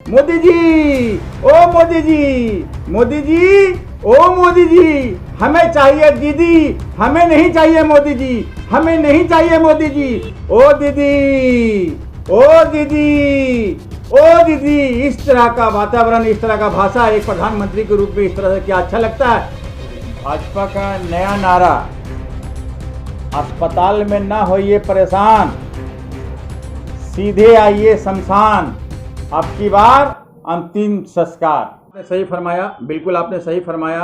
मोदी जी, ओ मोदी जी, मोदी जी, ओ मोदी जी, हमें चाहिए दीदी, हमें नहीं चाहिए मोदी जी, हमें नहीं चाहिए मोदी जी। ओ दीदी, ओ दीदी, ओ दीदी। इस तरह का वातावरण, इस तरह का भाषा एक प्रधानमंत्री के रूप में इस तरह से क्या अच्छा लगता है। भाजपा का नया नारा, अस्पताल में ना होइए परेशान, सीधे आइए शमशान, अब की बार अंतिम संस्कार। आपने सही फरमाया, बिल्कुल आपने सही फरमाया।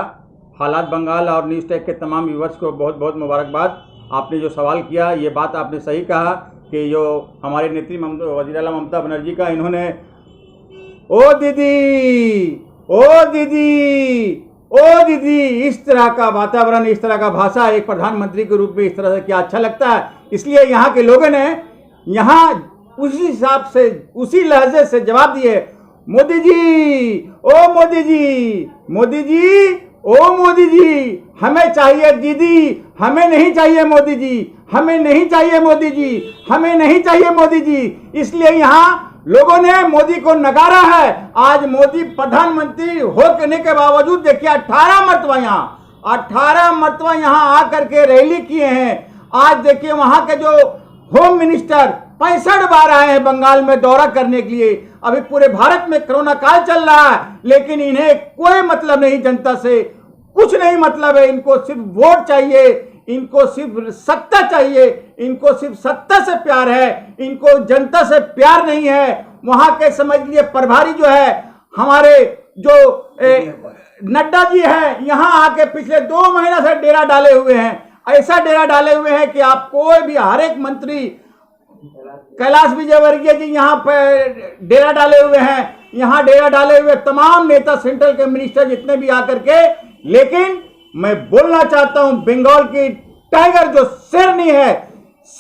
हालात बंगाल और न्यूज़ टेक के तमाम व्यूवर्स को बहुत बहुत मुबारकबाद। आपने जो सवाल किया, ये बात आपने सही कहा कि जो हमारे नेत्री वज़ीर आला ममता बनर्जी का, इन्होंने ओ दीदी, ओ दीदी, ओ दीदी, इस तरह का वातावरण, इस तरह का भाषा एक प्रधानमंत्री के रूप में इस तरह से क्या अच्छा लगता है। इसलिए यहाँ के लोगों ने यहाँ उसी हिसाब से, उसी लहजे से जवाब दिए, मोदी जी, ओ मोदी जी, मोदी जी, ओ मोदी जी, हमें चाहिए दीदी, हमें नहीं चाहिए मोदी जी, हमें नहीं चाहिए मोदी जी, हमें नहीं चाहिए मोदी जी। इसलिए यहाँ लोगों ने मोदी को नकारा है। आज मोदी प्रधानमंत्री होने के बावजूद देखिए 18 मरतबा यहाँ आकर के रैली किए हैं। आज देखिए वहां के जो होम मिनिस्टर 65 बार आए हैं बंगाल में दौरा करने के लिए। अभी पूरे भारत में कोरोना काल चल रहा है, लेकिन इन्हें कोई मतलब नहीं, जनता से कुछ नहीं मतलब है। इनको सिर्फ वोट चाहिए, इनको सिर्फ सत्ता चाहिए, इनको सिर्फ सत्ता से प्यार है, इनको जनता से प्यार नहीं है। वहां के समझ लिए प्रभारी जो है हमारे जो नड्डा जी हैं, यहां आके पिछले 2 महीना से डेरा डाले हुए हैं। ऐसा डेरा डाले हुए हैं कि आप कोई भी, हर एक मंत्री, कैलाश विजयवर्गीय जी यहाँ पे डेरा डाले हुए हैं, यहाँ डेरा डाले हुए तमाम नेता, सेंट्रल के मिनिस्टर जितने भी आकर के। लेकिन मैं बोलना चाहता हूं, बंगाल की टाइगर जो शेरनी है,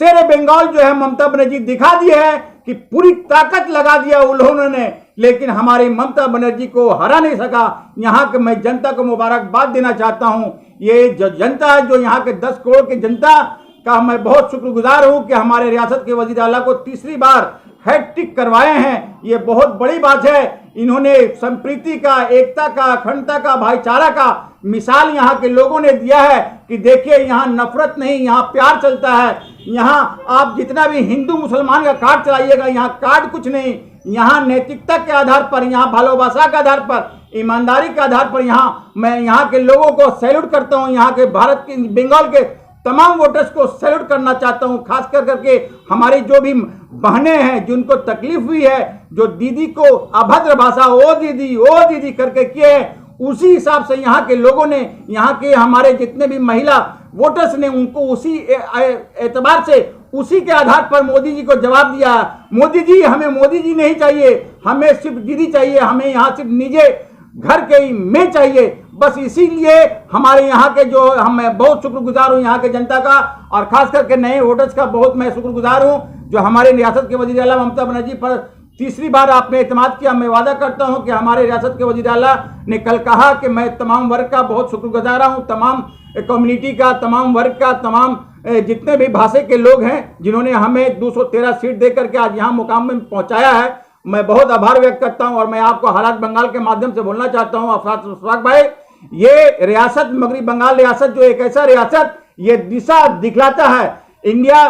शेर बंगाल जो है ममता बनर्जी दिखा दी है कि पूरी ताकत लगा दिया उन्होंने, लेकिन हमारी ममता बनर्जी को हरा नहीं सका। यहाँ के मैं जनता को मुबारकबाद देना चाहता हूँ। ये जो जनता है, जो यहाँ के 10 करोड़ की जनता का मैं बहुत शुक्रगुजार हूं कि हमारे रियासत के वजीर आला को तीसरी बार हैट्रिक करवाए हैं। ये बहुत बड़ी बात है। इन्होंने संप्रीति का, एकता का, अखंडता का, भाईचारा का मिसाल यहाँ के लोगों ने दिया है कि देखिए यहाँ नफरत नहीं, यहाँ प्यार चलता है। यहाँ आप जितना भी हिंदू मुसलमान का कार्ड चलाइएगा, यहाँ कार्ड कुछ नहीं। यहाँ नैतिकता के आधार पर, यहाँ भालोबासा के आधार पर, ईमानदारी के आधार पर यहाँ मैं यहाँ के लोगों को सैल्यूट करता हूँ। यहाँ के भारत के, बंगाल के तमाम वोटर्स को सैल्यूट करना चाहता हूं। खास कर करके हमारी जो भी बहनें हैं जिनको तकलीफ हुई है, जो दीदी को अभद्र भाषा ओ दीदी करके किए हैं, उसी हिसाब से यहाँ के लोगों ने, यहाँ के हमारे जितने भी महिला वोटर्स ने उनको उसी एतबार से, उसी के आधार पर मोदी जी को जवाब दिया। मोदी जी, हमें मोदी जी नहीं चाहिए, हमें सिर्फ दीदी चाहिए, हमें यहाँ सिर्फ निजे घर के ही में चाहिए। बस इसीलिए हमारे यहाँ के जो, मैं बहुत शुक्रगुजार हूँ यहाँ के जनता का, और खास करके नए वोटर्स का बहुत मैं शुक्रगुजार हूँ जो हमारे रियासत के वज़ीर आला ममता बनर्जी पर तीसरी बार आपने एतमाद किया। मैं वादा करता हूँ कि हमारे रियासत के वज़ीर आला ने कल कहा कि मैं तमाम वर्ग का बहुत शुक्रगुजार हूँ, तमाम कम्युनिटी का, तमाम वर्ग का, तमाम जितने भी भाषा के लोग हैं जिन्होंने हमें 213 सीट दे करके आज यहाँ मुकाम में पहुँचाया है। मैं बहुत आभार व्यक्त करता हूँ। और मैं आपको हालात बंगाल के माध्यम से बोलना चाहता हूँ, अफराज भाई, ये रियासत, मगरी बंगाल रियासत जो एक ऐसा रियासत, ये दिशा दिखलाता है। India,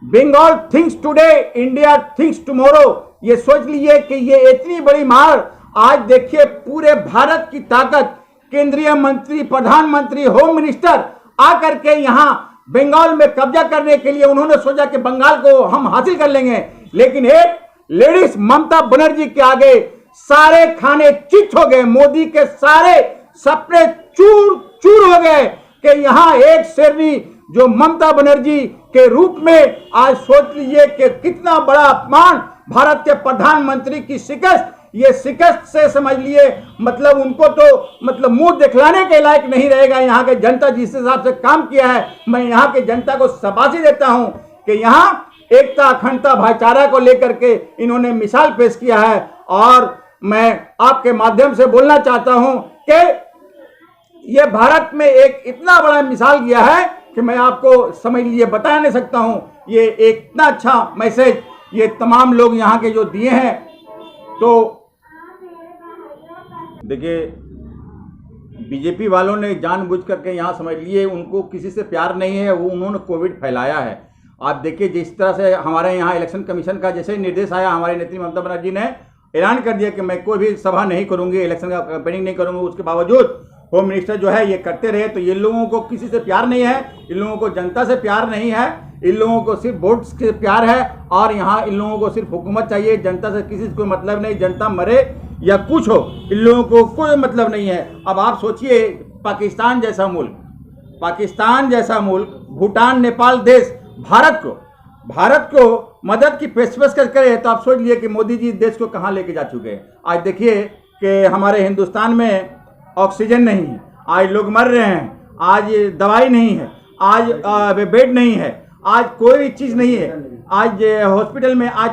Bengal thinks today, India thinks tomorrow. ये सोच लीजिए कि ये इतनी बड़ी मार, आज देखिए पूरे भारत की ताकत, केंद्रीय मंत्री, प्रधानमंत्री, होम मिनिस्टर आकर के यहाँ बंगाल में कब्जा करने के लिए उन्होंने सोचा कि बंगाल को हम हासिल कर लेंगे। लेकिन एक लेडीज ममता बनर्जी के आगे सारे खाने चित हो गए, मोदी के सारे सपने चूर चूर हो गए कि यहाँ एक शेरनी जो ममता बनर्जी के रूप में, आज सोच लीजिए कि कितना बड़ा अपमान, भारत के प्रधानमंत्री की शिकस्त। ये शिकस्त से समझ लिए मतलब उनको तो मतलब मुंह दिखलाने के लायक नहीं रहेगा यहाँ के जनता जिस हिसाब से काम किया है। मैं यहाँ के जनता को शाबाशी देता हूँ कि यहाँ एकता, अखंडता, भाईचारा को लेकर के इन्होंने मिसाल पेश किया है। और मैं आपके माध्यम से बोलना चाहता हूं कि यह भारत में एक इतना बड़ा मिसाल दिया है कि मैं आपको समझ लीजिए बता नहीं सकता हूं। ये एक इतना अच्छा मैसेज ये तमाम लोग यहाँ के जो दिए हैं, तो देखिए, बीजेपी वालों ने जानबूझ करके यहाँ समझ लिए उनको किसी से प्यार नहीं है, वो उन्होंने कोविड फैलाया है। आप देखिए जिस तरह से हमारे यहाँ इलेक्शन कमीशन का जैसे निर्देश आया, हमारे नेत्री ममता बनर्जी ने ऐलान कर दिया कि मैं कोई भी सभा नहीं करूँगी, इलेक्शन का कैंपेनिंग नहीं करूँगी। उसके बावजूद होम मिनिस्टर जो है ये करते रहे। तो ये लोगों को किसी से प्यार नहीं है, इन लोगों को जनता से प्यार नहीं है, इन लोगों को सिर्फ वोट से प्यार है। और यहाँ इन लोगों को सिर्फ हुकूमत चाहिए, जनता से किसी से कोई मतलब नहीं, जनता मरे या कुछ हो, इन लोगों को कोई मतलब नहीं है। अब आप सोचिए, पाकिस्तान जैसा मुल्क, भूटान, नेपाल देश भारत को मदद की पेशकश करे, तो आप सोच लिए कि मोदी जी देश को कहाँ लेके जा चुके हैं। आज देखिए कि हमारे हिंदुस्तान में ऑक्सीजन नहीं है, आज लोग मर रहे हैं, आज दवाई नहीं है, आज बेड नहीं है, आज कोई चीज़ नहीं है, आज हॉस्पिटल में आज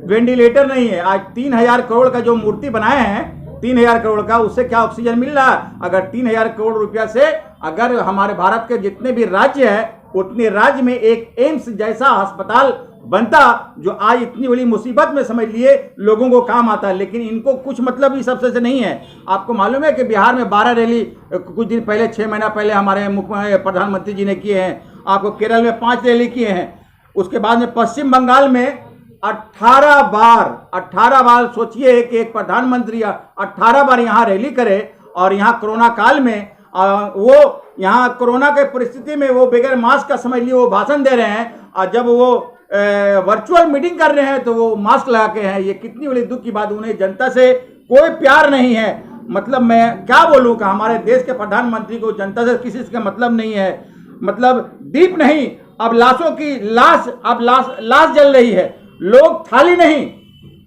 वेंटिलेटर नहीं है। आज 3000 करोड़ का जो मूर्ति बनाए हैं, 3000 करोड़ का, उससे क्या ऑक्सीजन मिल रहा है? अगर 3000 करोड़ रुपया से अगर हमारे भारत के जितने भी राज्य हैं, उतने राज्य में एक एम्स जैसा अस्पताल बनता, जो आज इतनी बड़ी मुसीबत में समझ लिए लोगों को काम आता है। लेकिन इनको कुछ मतलब इस सबसे से नहीं है। आपको मालूम है कि बिहार में 12 रैली कुछ दिन पहले, 6 महीना पहले हमारे प्रधानमंत्री जी ने किए हैं। आपको केरल में 5 रैली किए हैं। उसके बाद में पश्चिम बंगाल में 18 बार सोचिए कि एक प्रधानमंत्री 18 बार यहाँ रैली करे। और यहाँ कोरोना काल में वो यहाँ कोरोना के परिस्थिति में वो बगैर मास्क का समझ लिए वो भाषण दे रहे हैं, और जब वो वर्चुअल मीटिंग कर रहे हैं तो वो मास्क लगा के हैं। ये कितनी बड़ी दुख की बात। उन्हें जनता से कोई प्यार नहीं है। मतलब मैं क्या बोलूँ कि हमारे देश के प्रधानमंत्री को जनता से किसी से मतलब नहीं है। मतलब दीप नहीं, अब लाशों की लाश जल रही है। लोग थाली नहीं,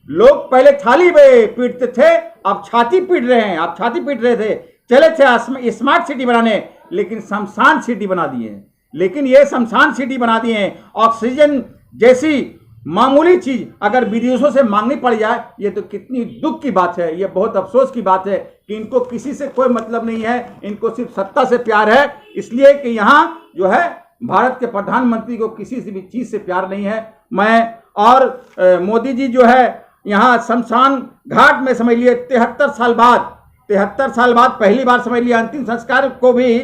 लोग पहले थाली पीटते थे, अब छाती पीट रहे हैं। आप छाती पीट रहे थे, चले थे स्मार्ट सिटी बनाने, लेकिन शमशान सिटी बना दिए हैं। लेकिन ये शमशान सिटी बना दिए हैं। ऑक्सीजन जैसी मामूली चीज अगर विदेशों से मांगनी पड़ जाए, ये तो कितनी दुख की बात है। ये बहुत अफसोस की बात है कि इनको किसी से कोई मतलब नहीं है, इनको सिर्फ सत्ता से प्यार है। इसलिए कि यहाँ जो है भारत के प्रधानमंत्री को किसी से भी चीज से प्यार नहीं है। मोदी जी जो है यहाँ शमशान घाट में समझ लिए 73 साल बाद पहली बार समझ लिए अंतिम संस्कार को भी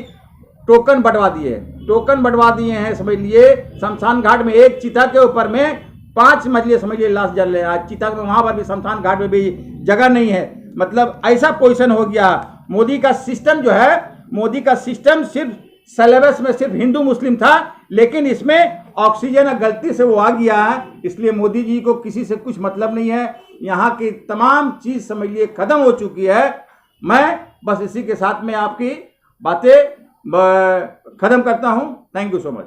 टोकन बंटवा दिए हैं। समझ लिए शमशान घाट में एक चिता के ऊपर में 5 मंजिले समझ लिए लाश जल रहे हैं। आज चिता में वहां पर भी शमशान घाट में भी जगह नहीं है। मतलब ऐसा पोजीशन हो गया। मोदी का सिस्टम सिर्फ सिलेबस में सिर्फ हिंदू मुस्लिम था, लेकिन इसमें ऑक्सीजन गलती से वो आ गया है। इसलिए मोदी जी को किसी से कुछ मतलब नहीं है। यहाँ की तमाम चीज समझ लिए खत्म हो चुकी है। मैं बस इसी के साथ में आपकी बातें खत्म करता हूँ। Thank you so much.